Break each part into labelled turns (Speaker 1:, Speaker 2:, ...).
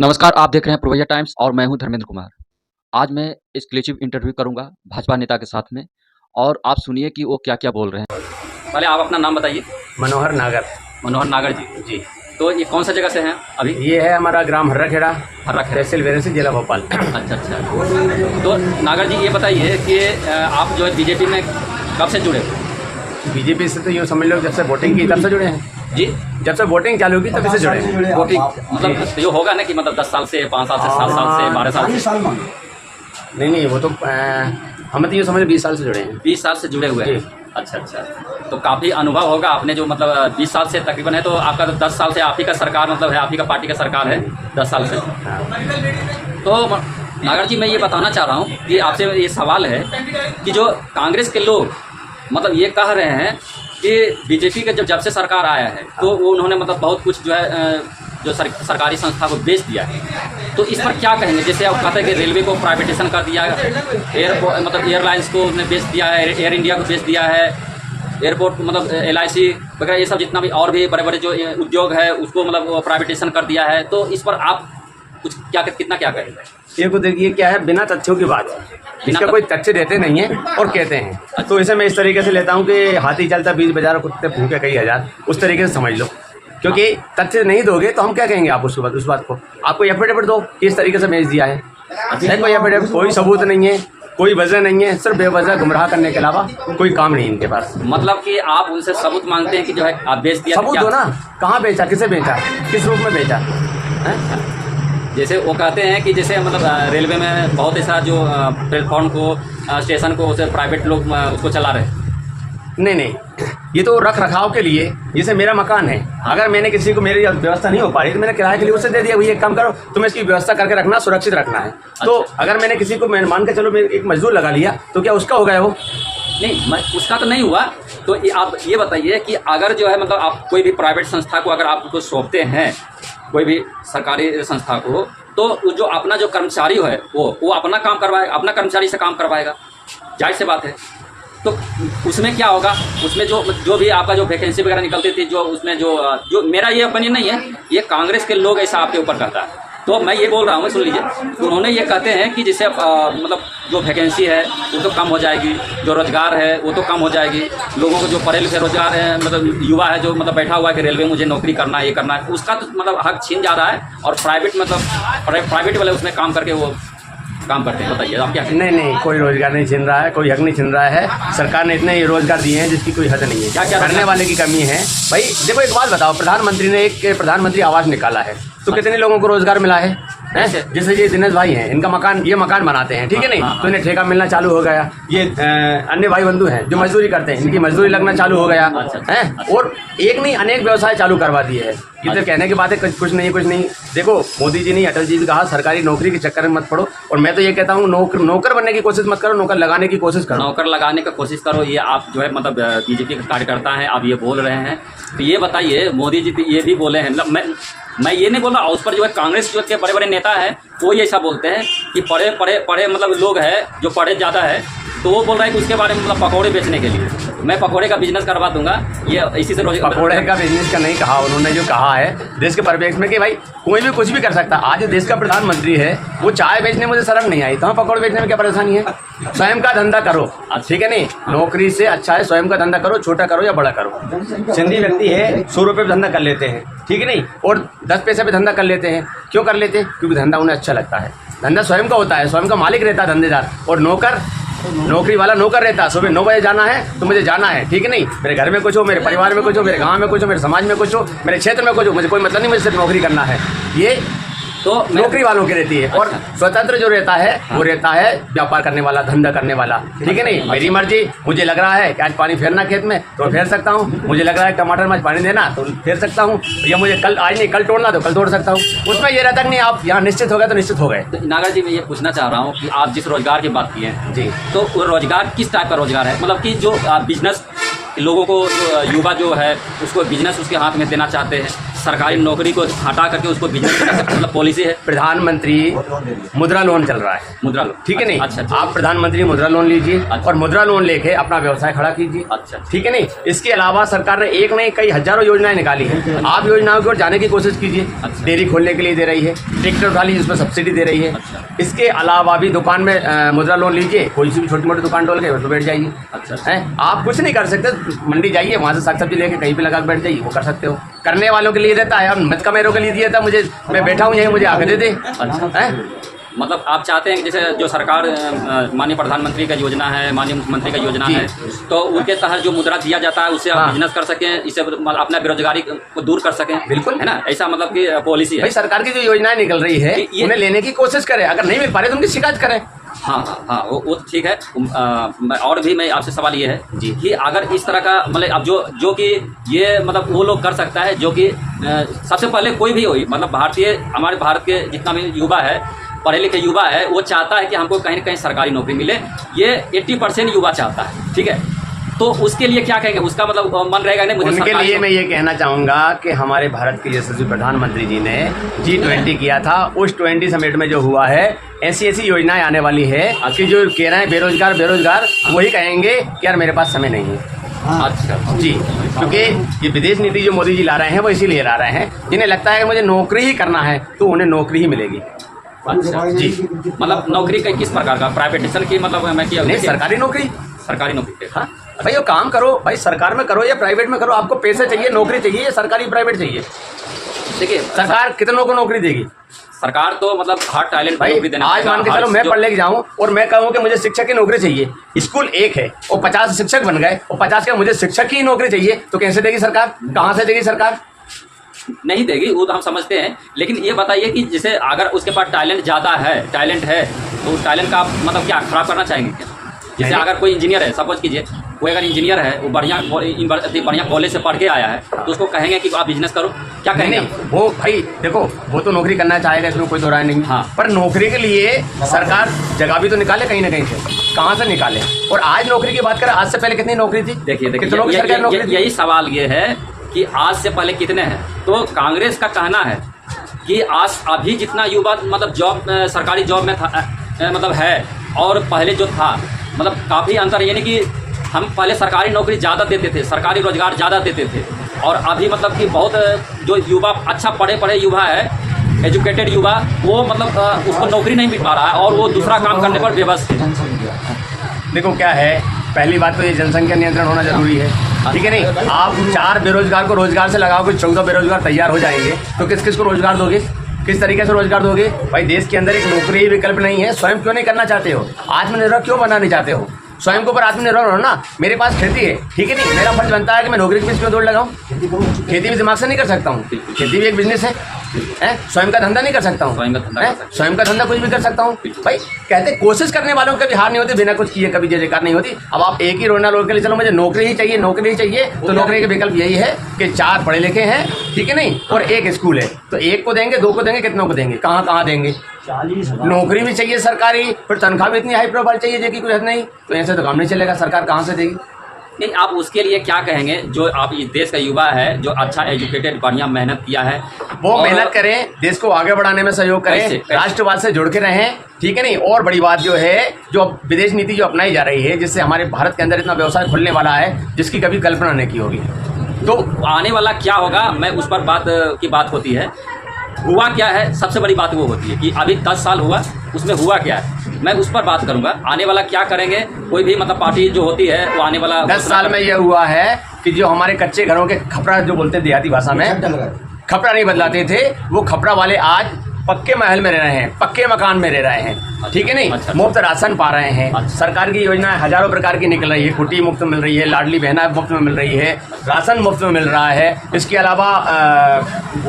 Speaker 1: नमस्कार, आप देख रहे हैं पूर्वैया टाइम्स और मैं हूं धर्मेंद्र कुमार। आज मैं एक्सक्लूसिव इंटरव्यू करूंगा भाजपा नेता के साथ में और आप सुनिए कि वो क्या-क्या बोल रहे हैं। पहले आप अपना नाम बताइए।
Speaker 2: मनोहर नागर।
Speaker 1: मनोहर नागर जी।
Speaker 2: जी,
Speaker 1: तो ये कौन सा जगह से हैं अभी?
Speaker 2: ये है हमारा ग्राम हर्राखेड़ा,
Speaker 1: हर्राखेड़ा।
Speaker 2: तहसील वेरेसी, जिला भोपाल।
Speaker 1: अच्छा। तो नागर जी ये बताइए कि आप जो है बीजेपी में कब से जुड़े हो?
Speaker 2: बीजेपी से तो यूँ समझ लो जब से वोटिंग की तब से जुड़े हैं
Speaker 1: जी।
Speaker 2: जब से वोटिंग चालू की तब से जुड़े हैं।
Speaker 1: वोटिंग मतलब ये होगा ना कि मतलब 10 साल से, 5 साल से, 7 साल से, 12 साल से?
Speaker 2: नहीं, वो तो हम तो यूँ समझ 20 साल से जुड़े हैं।
Speaker 1: 20 साल से जुड़े हुए हैं। अच्छा। तो काफ़ी अनुभव होगा आपने जो मतलब 20 साल से तकरीबन है, तो आपका तो 10 साल से आप ही का सरकार मतलब है, आप ही का पार्टी का सरकार है 10 साल से। तो नागर जी मैं ये बताना चाह रहा हूँ कि आपसे ये सवाल है कि जो कांग्रेस के लोग मतलब ये कह रहे हैं कि बीजेपी के जब से सरकार आया है तो वो उन्होंने मतलब बहुत कुछ जो है जो सरकारी संस्था को बेच दिया है, तो इस पर क्या कहेंगे? जैसे आप कहते हैं कि रेलवे को प्राइवेटाइजेशन कर दिया, मतलब एयरलाइंस को उसने बेच दिया है, एयर इंडिया को बेच दिया है, एयरपोर्ट मतलब LIC वगैरह ये सब जितना भी और भी बड़े बड़े जो उद्योग है उसको मतलब प्राइवेटाइजेशन कर दिया है, तो इस पर आप कुछ कितना कहेंगे?
Speaker 2: ये को देखिए क्या है, बिना तथ्यों की बात है, इसका कोई तथ्य देते नहीं है और कहते हैं। तो इसे मैं इस तरीके से लेता हूँ कि हाथी चलता 20 बाजार, कुत्ते भूखे कई हजार, उस तरीके से समझ लो। क्योंकि तथ्य नहीं दोगे तो हम क्या कहेंगे आप उस बात को। आपको एफिडेविट दो कि इस तरीके से भेज दिया है, कोई एफिडेविट, कोई सबूत नहीं है, कोई वजह नहीं है, सिर्फ बेवजह गुमराह करने के अलावा कोई काम नहीं इनके पास।
Speaker 1: मतलब कि आप उनसे सबूत मांगते हैं कि जो है आप बेच दिया?
Speaker 2: सबूत दो ना, कहाँ बेचा, किसे बेचा, किस रूप में बेचा है?
Speaker 1: जैसे वो कहते हैं कि जैसे मतलब रेलवे में बहुत ऐसा जो प्लेटफॉर्म को स्टेशन को उसे प्राइवेट लोग उसको चला रहे हैं।
Speaker 2: नहीं, ये तो रख रखाव के लिए, जैसे मेरा मकान है, अगर मैंने किसी को, मेरी व्यवस्था नहीं हो पा रही तो मैंने किराए के लिए उसे दे दिया, भैया एक काम करो तुम्हें इसकी व्यवस्था करके रखना, सुरक्षित रखना है। तो अगर मैंने किसी को मान के चलो मैं एक मजदूर लगा लिया तो क्या उसका हो गया वो?
Speaker 1: नहीं, उसका तो नहीं हुआ। तो आप ये बताइए कि अगर जो है मतलब आप कोई भी प्राइवेट संस्था को अगर आप उसको सौंपते हैं, कोई भी सरकारी संस्था को, तो जो अपना जो कर्मचारी है वो अपना काम करवाएगा, अपना कर्मचारी से काम करवाएगा, जाहिर सी बात है। तो उसमें क्या होगा, उसमें जो भी आपका जो वैकेंसी वगैरह निकलती थी, जो उसमें जो मेरा ये ओपिनियन नहीं है, ये कांग्रेस के लोग ऐसा आपके ऊपर कहता है। तो मैं ये बोल रहा हूँ, सुन लीजिए, उन्होंने ये कहते हैं कि जैसे मतलब जो वैकेंसी है वो तो कम हो जाएगी, जो रोजगार है वो तो कम हो जाएगी, लोगों को जो पढ़े लिखे रोजगार है मतलब युवा है जो मतलब बैठा हुआ है कि रेलवे मुझे नौकरी करना है, ये करना है, उसका तो मतलब हक छीन जा रहा है और प्राइवेट मतलब प्राइवेट वाले उसमें काम करके वो काम करते हैं। बताइए आप क्या?
Speaker 2: नहीं, कोई रोजगार नहीं छीन रहा है, कोई हक नहीं छीन रहा है। सरकार ने इतने रोजगार दिए हैं जिसकी कोई हद नहीं है। क्या करने वाले की कमी है भाई? देखो एक बात बताओ, प्रधानमंत्री ने एक प्रधानमंत्री आवास निकाला है तो कितने लोगों को रोजगार मिला है? जैसे ये दिनेश भाई हैं, इनका मकान, ये मकान बनाते हैं, ठीक है नहीं, तो इन्हें ठेका मिलना चालू हो गया। ये अन्य भाई बंधु हैं जो मजदूरी करते हैं, इनकी मजदूरी लगना चालू हो गया है। और एक नहीं अनेक व्यवसाय चालू करवा दिए है। ये तो कहने की बात है कुछ नहीं। देखो मोदी जी ने, अटल जी ने कहा सरकारी नौकरी के चक्कर में मत पड़ो, और मैं तो ये कहता हूँ नौकर बनने की कोशिश मत करो, नौकर लगाने की कोशिश करो।
Speaker 1: नौकर लगाने की कोशिश करो, ये आप जो है मतलब बीजेपी के कार्यकर्ता हैं, आप ये बोल रहे हैं। तो ये बताइए, मोदी जी ये भी बोले हैं, मैं ये नहीं बोल रहा, उस पर जो है कांग्रेस जो के बड़े बड़े नेता हैं वो ये ऐसा बोलते हैं कि पढ़े मतलब लोग हैं जो पढ़े ज़्यादा है, तो वो बोल रहा है कि उसके बारे में मतलब पकौड़े बेचने के लिए मैं पकौड़े का बिजनेस करवा दूंगा। ये इसी से
Speaker 2: पकौड़े का बिजनेस का नहीं कहा उन्होंने, जो कहा है देश के परिप्रेक्ष्य में कि भाई कोई भी कुछ भी कर सकता है। आज देश का प्रधानमंत्री है, वो चाय बेचने मुझे शर्म नहीं आई, तो हम पकौड़े बेचने में क्या परेशानी है? स्वयं का धंधा करो, ठीक है नहीं, नौकरी से अच्छा है स्वयं का धंधा करो, छोटा करो या बड़ा करो। सिंधी व्यक्ति है 100 रुपये पे धंधा कर लेते हैं, ठीक है नहीं, और 10 पैसे पे धंधा कर लेते हैं। क्यों कर लेते हैं? क्योंकि धंधा उन्हें अच्छा लगता है। धंधा स्वयं का होता है, स्वयं का मालिक रहता है धंधेदार, और नौकरी वाला नौकर रहता है। सुबह 9 बजे जाना है तो मुझे जाना है, ठीक है नहीं, मेरे घर में कुछ हो, मेरे परिवार में कुछ हो, मेरे गांव में कुछ हो, मेरे समाज में कुछ हो, मेरे क्षेत्र में कुछ हो, मुझे कोई मतलब नहीं, मुझे सिर्फ नौकरी करना है। ये तो नौकरी वालों की रहती है। और स्वतंत्र जो रहता है वो रहता है व्यापार करने वाला, धंधा करने वाला, ठीक है नहीं। मेरी मर्जी, मुझे लग रहा है कि आज पानी फेरना खेत में तो फेर सकता हूँ, मुझे लग रहा है टमाटर में आज पानी देना तो फेर सकता हूँ, या मुझे कल आज नहीं कल तोड़ना तो कल तोड़ सकता हूँ। उसमें ये रहता नहीं आप यहाँ निश्चित हो गए तो निश्चित हो गए।
Speaker 1: नागर जी मैं ये पूछना चाह रहा हूँ कि आप जिस रोजगार की बात की है
Speaker 2: जी,
Speaker 1: तो वो रोजगार किस टाइप का रोजगार है? मतलब कि जो बिजनेस लोगों को जो युवा जो है उसको बिजनेस उसके हाथ में देना चाहते हैं, सरकारी नौकरी को हटा करके उसको बिजनेस मतलब पॉलिसी है।
Speaker 2: प्रधानमंत्री मुद्रा लोन चल रहा है,
Speaker 1: मुद्रा लोन,
Speaker 2: ठीक है नहीं?
Speaker 1: अच्छा, अच्छा।
Speaker 2: आप प्रधानमंत्री मुद्रा लोन लीजिए
Speaker 1: अच्छा।
Speaker 2: और मुद्रा लोन लेके अपना व्यवसाय खड़ा कीजिए,
Speaker 1: अच्छा,
Speaker 2: ठीक है नहीं? इसके अलावा सरकार ने एक नहीं कई हजारों योजनाएं निकाली हैं, आप योजनाओं की ओर जाने की कोशिश कीजिए।
Speaker 1: अच्छा।
Speaker 2: डेयरी खोलने के लिए दे रही है, ट्रैक्टर उठा लीजिए उसमें सब्सिडी दे रही है।
Speaker 1: अच्छा।
Speaker 2: इसके अलावा भी दुकान में मुद्रा लोन लीजिए, कोई सी भी छोटी मोटी दुकान डोल के उसमें बैठ जाइए।
Speaker 1: अच्छा।
Speaker 2: हैं? आप कुछ नहीं कर सकते, मंडी जाइए वहाँ से साग सब्जी लेके कहीं पे लगा के बैठ जाइए, वो कर सकते हो। करने वालों के लिए देता है, अब मत कमेरों के लिए दिया था, मुझे मैं बैठा हूँ यहीं, मुझे आके दे दे।
Speaker 1: अच्छा।
Speaker 2: हैं?
Speaker 1: मतलब आप चाहते हैं कि जैसे जो सरकार माननीय प्रधानमंत्री का योजना है, माननीय मुख्यमंत्री का योजना
Speaker 2: जी।
Speaker 1: है, तो उनके तहत जो मुद्रा दिया जाता है उससे आप
Speaker 2: हाँ।
Speaker 1: बिजनेस कर सकें, इससे अपना बेरोजगारी को दूर कर सकें,
Speaker 2: बिल्कुल।
Speaker 1: है ना? ऐसा मतलब कि पॉलिसी है।
Speaker 2: भाई सरकार की जो योजनाएं निकल रही है
Speaker 1: कि ये-
Speaker 2: उन्हें लेने की कोशिश करें, अगर नहीं मिल पा रहे तो उनकी शिकायत करें।
Speaker 1: हाँ हाँ हाँ, वो ठीक है। और भी मैं आपसे सवाल ये है
Speaker 2: जी।
Speaker 1: कि अगर इस तरह का मतलब अब जो कि ये मतलब वो लोग कर सकता है जो कि सबसे पहले कोई भी हो, मतलब हमारे भारत के जितना भी युवा है, पढ़े लिखे युवा है, वो चाहता है कि हमको कहीं न कहीं सरकारी नौकरी मिले। ये 80% युवा चाहता है, ठीक है? तो उसके लिए क्या कहेंगे? उसका मतलब मन रहेगा नहीं मुझे
Speaker 2: उनके
Speaker 1: सरकारी
Speaker 2: लिए मैं ये कहना चाहूँगा कि हमारे भारत के यशस्वी प्रधानमंत्री जी ने G20 किया था, उस 20 समिट में जो हुआ है ऐसी ऐसी योजनाएं आने वाली है कि जो कह रहे हैं बेरोजगार वही कहेंगे कि यार मेरे पास समय नहीं है।
Speaker 1: अच्छा
Speaker 2: जी, क्योंकि ये विदेश नीति जो मोदी जी ला रहे हैं वो इसीलिए ला रहे हैं, जिन्हें लगता है कि मुझे नौकरी ही करना है तो उन्हें नौकरी ही मिलेगी।
Speaker 1: अच्छा
Speaker 2: जी,
Speaker 1: मतलब नौकरी का किस प्रकार का, प्राइवेटेशन की मतलब मैं किया
Speaker 2: नहीं सरकारी नौकरी।
Speaker 1: सरकारी नौकरी के।
Speaker 2: हाँ भाई, वो काम करो भाई, सरकार में करो या प्राइवेट में करो, आपको पैसे चाहिए, नौकरी चाहिए, या सरकारी प्राइवेट चाहिए।
Speaker 1: देखिए
Speaker 2: सरकार कितनों को नौकरी देगी
Speaker 1: सरकार तो मतलब हर टैलेंट को
Speaker 2: भाई?
Speaker 1: नौकरी देना
Speaker 2: आज मान के चलो मैं पढ़ लेके जाऊँ और मैं कहूँ कि मुझे शिक्षक की नौकरी चाहिए, स्कूल एक है और 50 शिक्षक बन गए और 50 के मुझे शिक्षक की नौकरी चाहिए, तो कैसे देगी सरकार? कहाँ से देगी सरकार?
Speaker 1: नहीं देगी, वो तो हम समझते हैं। लेकिन ये बताइए कि जैसे अगर उसके पास टैलेंट है तो उस टैलेंट का आप मतलब क्या खराब करना चाहेंगे क्या? जैसे अगर कोई इंजीनियर है, सपोज कीजिए कोई अगर इंजीनियर है, वो बढ़िया कॉलेज से पढ़ के आया है, तो उसको कहेंगे कि आप बिजनेस करो, क्या कहेंगे?
Speaker 2: नहीं, वो भाई देखो, वो तो नौकरी करना चाहेगा, इसमें कोई दो राय नहीं।
Speaker 1: हाँ।
Speaker 2: पर नौकरी के लिए सरकार जगह भी तो निकाले कहीं ना कहीं से, कहाँ से निकाले? और आज नौकरी की बात करें, आज से पहले कितनी नौकरी थी?
Speaker 1: देखिए
Speaker 2: कितनों की सरकारी नौकरी थी?
Speaker 1: यही सवाल ये है कि आज से पहले कितने हैं। तो कांग्रेस का कहना है कि आज अभी जितना युवा मतलब जॉब सरकारी जॉब में था मतलब है और पहले जो था मतलब काफ़ी अंतर, यानी कि हम पहले सरकारी नौकरी ज़्यादा देते थे, सरकारी रोजगार ज़्यादा देते थे, और अभी मतलब कि बहुत जो युवा अच्छा पढ़े युवा है, एजुकेटेड युवा, वो मतलब उसको नौकरी नहीं मिल पा रहा है और वो दूसरा काम करने पर बेबस है।
Speaker 2: देखो क्या है, पहली बात तो ये जनसंख्या नियंत्रण होना जरूरी है, ठीक है नहीं? आप 4 बेरोजगार को रोजगार से लगाओगे, 14 बेरोजगार तैयार हो जाएंगे, तो किस किस को रोजगार दोगे? किस तरीके से रोजगार दोगे? भाई देश के अंदर एक नौकरी ही विकल्प नहीं है, स्वयं क्यों नहीं करना चाहते हो? आत्मनिर्भर क्यों बनाना चाहते हो? स्वयं के ऊपर आत्मनिर्भर हो ना। मेरे पास खेती है, ठीक है नहीं, मेरा फर्ज बनता है कि मैं नौकरी के पीछे क्यों दौड़ लगाऊं? खेती भी दिमाग से नहीं कर सकता हूँ, खेती भी एक बिजनेस है, स्वयं का धंधा नहीं कर सकता हूँ, स्वयं का धंधा कुछ भी कर सकता हूँ। भाई कहते कोशिश करने वालों को कभी हार नहीं होती, बिना कुछ किए कभी जय जयकार नहीं होती। अब आप एक ही रोना रोल के लिए चलो मुझे नौकरी ही चाहिए, नौकरी ही चाहिए, तो नौकरी का विकल्प यही है कि 4 पढ़े लिखे हैं, ठीक है नहीं, और एक स्कूल है, तो एक को देंगे, 2 को देंगे, कितनों को देंगे? कहाँ कहाँ देंगे? नौकरी भी चाहिए सरकारी, फिर तनख्वाह भी इतनी हाई प्रोफाइल चाहिए जो कि कुछ हद नहीं, तो ऐसे तो काम नहीं चलेगा, सरकार कहाँ से देगी?
Speaker 1: नहीं, आप उसके लिए क्या कहेंगे जो आप इस देश का युवा है, जो अच्छा एजुकेटेड बढ़िया मेहनत किया है,
Speaker 2: वो मेहनत करें, देश को आगे बढ़ाने में सहयोग करें,
Speaker 1: कैसे?
Speaker 2: राष्ट्रवाद से जुड़ के रहें, ठीक है नहीं? और बड़ी बात जो है, जो विदेश नीति जो अपनाई जा रही है, जिससे हमारे भारत के अंदर इतना व्यवसाय खुलने वाला है जिसकी कभी कल्पना नहीं की होगी,
Speaker 1: तो आने वाला क्या होगा, मैं उस पर बात होती है। हुआ क्या है, सबसे बड़ी बात वो होती है कि अभी 10 साल हुआ, उसमें हुआ क्या है, मैं उस पर बात करूंगा। आने वाला क्या करेंगे, कोई भी मतलब पार्टी जो होती है वो आने वाला
Speaker 2: 10 साल में यह हुआ है कि जो हमारे कच्चे घरों के खपरा जो बोलते हैं देहाती भाषा में, खपरा नहीं बदलाते थे, वो खपरा वाले आज पक्के महल में रह रहे हैं, पक्के मकान में रह रहे हैं, ठीक है नहीं?
Speaker 1: अच्छा।
Speaker 2: मुफ्त राशन पा रहे हैं, सरकार की योजनाएं हजारों प्रकार की निकल रही है, कुटी मुफ्त मिल रही है, लाडली बहना मुफ्त में मिल रही है, राशन मुफ्त में मिल रहा है। इसके अलावा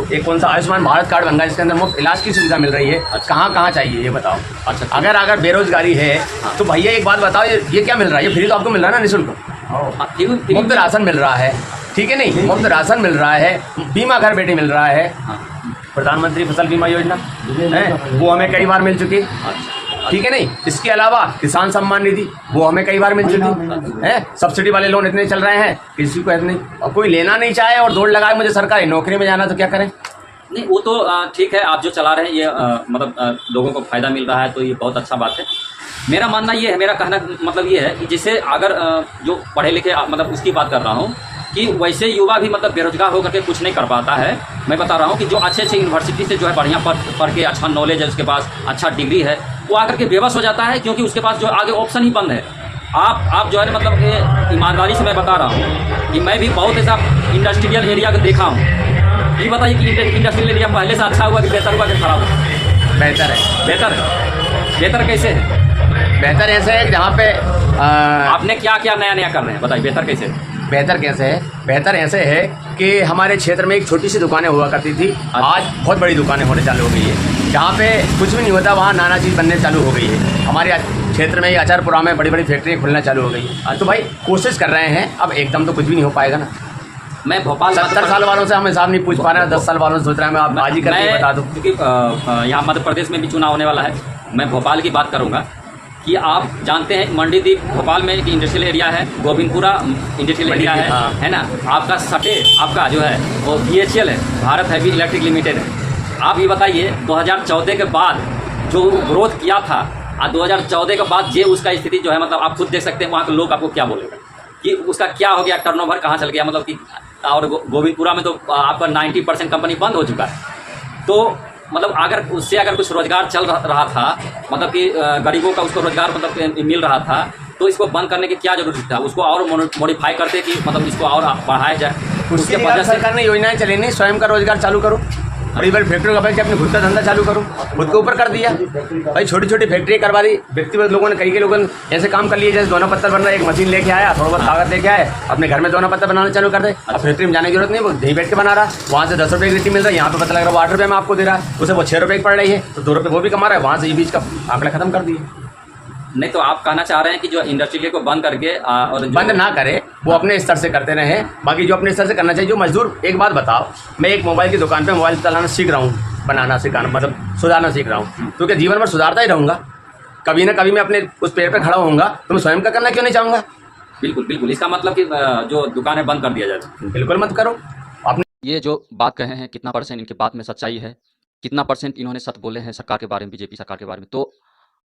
Speaker 2: एक कौन सा आयुष्मान भारत कार्ड बन रहा है जिसके अंदर मुफ्त इलाज की सुविधा मिल रही है। कहाँ कहाँ चाहिए ये बताओ?
Speaker 1: अच्छा,
Speaker 2: अगर बेरोजगारी है तो भैया एक बात बताओ, ये क्या मिल रहा है? ये फ्री तो आपको मिल रहा है ना, निःशुल्क मुफ्त राशन मिल रहा है, ठीक है नहीं? मुफ्त राशन मिल रहा है, बीमा घर बैठे मिल रहा है, प्रधानमंत्री फसल बीमा योजना है, वो हमें कई बार मिल चुकी है। ठीक है नहीं। इसके अलावा किसान सम्मान निधि वो हमें कई बार मिल चुकी है। सब्सिडी वाले लोन इतने चल रहे हैं, किसी को नहीं, और कोई लेना नहीं चाहे और दौड़ लगाए मुझे सरकारी नौकरी में जाना, तो क्या करें।
Speaker 1: नहीं वो तो ठीक है, आप जो चला रहे हैं ये मतलब लोगों को फायदा मिल रहा है तो ये बहुत अच्छा बात है। मेरा मानना ये है, मेरा कहना मतलब ये है कि जिसे अगर जो पढ़े लिखे मतलब उसकी बात कर रहा हूँ कि वैसे युवा भी मतलब बेरोजगार होकर के कुछ नहीं कर पाता है। मैं बता रहा हूँ कि जो अच्छे यूनिवर्सिटी से जो है बढ़िया पढ़ के अच्छा नॉलेज है, उसके पास अच्छा डिग्री है, वो आकर के बेबस हो जाता है क्योंकि उसके पास जो आगे ऑप्शन ही बंद है। आप जो है ना मतलब ईमानदारी से मैं बता रहा हूँ कि मैं भी बहुत ऐसा इंडस्ट्रियल एरिया को देखा हूँ। ये बताइए कि इंडस्ट्रियल एरिया पहले से अच्छा हुआ कि बेहतर हुआ कि खराब हुआ?
Speaker 2: बेहतर है।
Speaker 1: बेहतर है। बेहतर कैसे है?
Speaker 2: बेहतर ऐसे है जहाँ पे
Speaker 1: आपने क्या क्या नया कर रहे हैं, बताइए बेहतर कैसे है?
Speaker 2: बेहतर कैसे है? बेहतर ऐसे है कि हमारे क्षेत्र में एक छोटी सी दुकानें हुआ करती थी, आज बहुत बड़ी दुकानें होने चालू हो गई है। जहाँ पे कुछ भी नहीं होता वहाँ नाना चीज़ बनने चालू हो गई है। हमारे क्षेत्र में अचारपुरा में बड़ी बड़ी फैक्ट्रियाँ खुलना चालू हो गई है। तो भाई कोशिश कर रहे हैं, अब एकदम तो कुछ भी नहीं हो पाएगा ना।
Speaker 1: मैं भोपाल
Speaker 2: 70 साल वालों से हम हिसाब नहीं पूछ पा रहे हैं, 10 साल वालों से सोच रहे हैं। मैं आप आज ही करके बता दूँ,
Speaker 1: क्योंकि यहाँ मध्य प्रदेश में भी चुनाव होने वाला है। मैं भोपाल की बात करूँगा कि आप जानते हैं मंडीदीप भोपाल में एक इंडस्ट्रियल एरिया है, गोविंदपुरा इंडस्ट्रियल एरिया है ना। आपका सटे आपका जो है वो BHEL है, भारत हैवी इलेक्ट्रिक लिमिटेड है। आप ये बताइए 2014 के बाद जो ग्रोथ किया था और 2014 के बाद ये उसका स्थिति जो है मतलब आप खुद देख सकते हैं वहाँ के लोग आपको क्या बोलेगा कि उसका क्या हो गया, टर्नओवर कहाँ चल गया, मतलब कि और गोविंदपुरा में तो आपका 90% कंपनी बंद हो चुका है। तो मतलब अगर उससे अगर कुछ रोजगार चल रहा था, मतलब कि गरीबों का उसको रोजगार मतलब मिल रहा था, तो इसको बंद करने की क्या जरूरत था? उसको और मॉडिफाई करते कि मतलब इसको और बढ़ाया जाए।
Speaker 2: उसके वजह से सरकार ने योजनाएं चली नहीं, स्वयं का रोजगार चालू करो, बड़ी बड़ी फैक्ट्रियों का बैठ के अपने खुद का धंधा चालू करो, खुद के ऊपर कर दिया भाई। छोटी छोटी फैक्ट्री करवा दी, व्यक्तिगत लोगों ने, कई के लोगों ने ऐसे काम कर लिए जैसे दोना पत्थर बन रहा है, एक मशीन लेके आया, थोड़ा बहुत कागज लेके आए, अपने घर में दोना पत्थर बनाना चालू कर दे। अब फैक्ट्री में जाने की जरूरत नहीं, वो यहीं बैठ के बना रहा, वहाँ से 10 रुपये की गिट्टी मिल रहा है, यहाँ पे पता लग रहा है वो 8 रुपये में आपको दे रहा है, उसे वो 6 रुपये की पड़ रही है, तो 2 रुपये वो भी कमा रहा है, वहाँ से ये बीच का आंकड़ा खत्म कर दिए।
Speaker 1: नहीं तो आप कहना चाह रहे हैं कि जो इंडस्ट्री को बंद करके और
Speaker 2: बंद ना करे, वो अपने स्तर से करते रहे, बाकी जो अपने स्तर से करना चाहिए। जो मजदूर, एक बात बताओ, मैं एक मोबाइल की दुकान पे मोबाइल चलाना सीख रहा हूँ, बनाना सिखाना मतलब सुधारना सीख रहा हूँ, क्योंकि जीवन भर सुधारता ही रहूँगा, कभी ना कभी मैं अपने उस पेड़ पे खड़ा होऊंगा, तो मैं स्वयं का करना क्यों नहीं चाहूँगा?
Speaker 1: बिल्कुल बिल्कुल, इसका मतलब कि जो दुकानें बंद कर दिया जाए,
Speaker 2: बिल्कुल मत करो। अपने
Speaker 1: ये जो बात कहे हैं कितना % इनकी बात में सच्चाई है, कितना % इन्होंने सच बोले हैं सरकार के बारे में, बीजेपी सरकार के बारे में, तो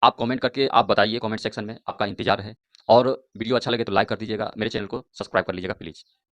Speaker 1: आप कमेंट करके आप बताइए, कमेंट सेक्शन में आपका इंतजार है। और वीडियो अच्छा लगे तो लाइक कर दीजिएगा, मेरे चैनल को सब्सक्राइब कर लीजिएगा प्लीज़।